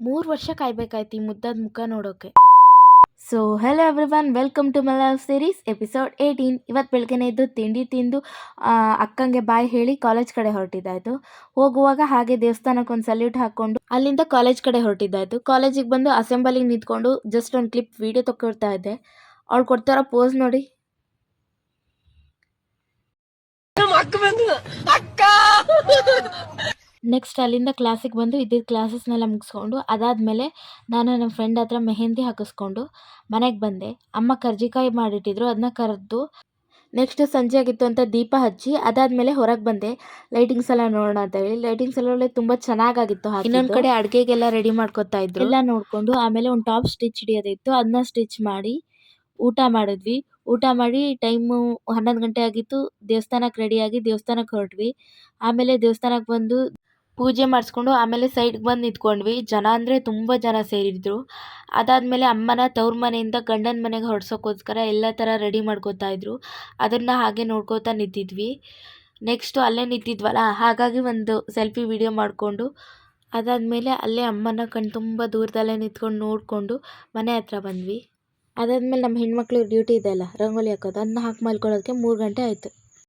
3 ವರ್ಷ ಕಾಯ್ಬೇಕಾಯ್ತು ಈ ಮುದ್ದಾದ ಮುಖ ನೋಡೋಕೆ. So hello everyone, welcome to my love series episode 18. ಇವತ್ತು ಬೆಳಗ್ಗೆನೇ ಎದ್ದು ತಿಂಡಿ ತಿಂದು ಅಕ್ಕಂಗೆ ಬಾಯ್ ಹೇಳಿ ಕಾಲೇಜ್ ಕಡೆ ಹೊರಟಿದ್ದಾಯಿತು. ಹೋಗುವಾಗ ಹಾಗೆ ದೇವಸ್ಥಾನಕ್ಕೆ ಒಂದು ಸಲ್ಯೂಟ್ ಹಾಕ್ಕೊಂಡು ಅಲ್ಲಿಂದ ಕಾಲೇಜ್ ಕಡೆ ಹೊರಟಿದ್ದಾಯಿತು. ಕಾಲೇಜಿಗೆ ಬಂದು ಅಸೆಂಬಲಿಗೆ ನಿಂತ್ಕೊಂಡು ಜಸ್ಟ್ ಒಂದು ಕ್ಲಿಪ್ ವೀಡಿಯೋ ತಗೊಳ್ತಾ ಇದ್ದೆ. ಅವ್ಳು ಕೊಡ್ತಾರೋ ಪೋಸ್ ನೋಡಿ. ನೆಕ್ಸ್ಟ್ ಅಲ್ಲಿಂದ ಕ್ಲಾಸಿಗೆ ಬಂದು ಇದ್ದಿದ್ದ ಕ್ಲಾಸಸ್ನೆಲ್ಲ ಮುಗಿಸ್ಕೊಂಡು ಅದಾದಮೇಲೆ ನಾನು ನಮ್ಮ ಫ್ರೆಂಡ್ ಹತ್ರ ಮೆಹಂದಿ ಹಾಕಿಸ್ಕೊಂಡು ಮನೆಗೆ ಬಂದೆ. ಅಮ್ಮ ಕರ್ಜಿಕಾಯಿ ಮಾಡಿಟ್ಟಿದ್ರು, ಅದನ್ನ ಕರೆದು ನೆಕ್ಸ್ಟ್ ಸಂಜೆ ಆಗಿತ್ತು ಅಂತ ದೀಪ ಹಚ್ಚಿ ಅದಾದಮೇಲೆ ಹೊರಗೆ ಬಂದೆ ಲೈಟಿಂಗ್ಸ್ ಎಲ್ಲ ನೋಡೋಣ ಅಂತ ಹೇಳಿ. ಲೈಟಿಂಗ್ಸ್ ಎಲ್ಲ ತುಂಬ ಚೆನ್ನಾಗಿತ್ತು. ಇನ್ನೊಂದು ಕಡೆ ಅಡುಗೆಗೆಲ್ಲ ರೆಡಿ ಮಾಡ್ಕೊತಾ ಇದ್ರು, ಎಲ್ಲ ನೋಡಿಕೊಂಡು ಆಮೇಲೆ ಒಂದು ಟಾಪ್ ಸ್ಟಿಚ್ ಹಿಡಿಯೋದಿತ್ತು, ಅದನ್ನ ಸ್ಟಿಚ್ ಮಾಡಿ ಊಟ ಮಾಡಿದ್ವಿ. ಊಟ ಮಾಡಿ ಟೈಮು 11 ಗಂಟೆ ಆಗಿತ್ತು. ದೇವಸ್ಥಾನಕ್ಕೆ ರೆಡಿಯಾಗಿ ದೇವಸ್ಥಾನಕ್ಕೆ ಹೊರಟ್ವಿ. ಆಮೇಲೆ ದೇವಸ್ಥಾನಕ್ಕೆ ಬಂದು ಪೂಜೆ ಮಾಡಿಸ್ಕೊಂಡು ಆಮೇಲೆ ಸೈಡ್ಗೆ ಬಂದು ನಿಂತ್ಕೊಂಡ್ವಿ. ಜನ ಅಂದರೆ ತುಂಬ ಜನ ಸೇರಿದ್ರು. ಅದಾದಮೇಲೆ ಅಮ್ಮನ ತವ್ರ ಮನೆಯಿಂದ ಗಂಡನ ಮನೆಗೆ ಹೊರಡ್ಸೋಕ್ಕೋಸ್ಕರ ಎಲ್ಲ ಥರ ರೆಡಿ ಮಾಡ್ಕೋತಾ ಇದ್ರು. ಅದನ್ನು ಹಾಗೆ ನೋಡ್ಕೋತಾ ನಿಂತಿದ್ವಿ. ನೆಕ್ಸ್ಟು ಅಲ್ಲೇ ನಿಂತಿದ್ವಲ್ಲ, ಹಾಗಾಗಿ ಒಂದು ಸೆಲ್ಫಿ ವಿಡಿಯೋ ಮಾಡಿಕೊಂಡು ಅದಾದಮೇಲೆ ಅಲ್ಲೇ ಅಮ್ಮನ ತುಂಬ ದೂರದಲ್ಲೇ ನಿಂತ್ಕೊಂಡು ನೋಡಿಕೊಂಡು ಮನೆ ಹತ್ರ ಬಂದ್ವಿ. ಅದಾದಮೇಲೆ ನಮ್ಮ ಹೆಣ್ಮಕ್ಳು ಡ್ಯೂಟಿ ಇದೆಯಲ್ಲ ರಂಗೋಲಿ ಹಾಕೋದು, ಅದನ್ನ ಹಾಕಿ ಮಲ್ಕೊಳ್ಳೋದಕ್ಕೆ 3 ಗಂಟೆ ಆಯಿತು.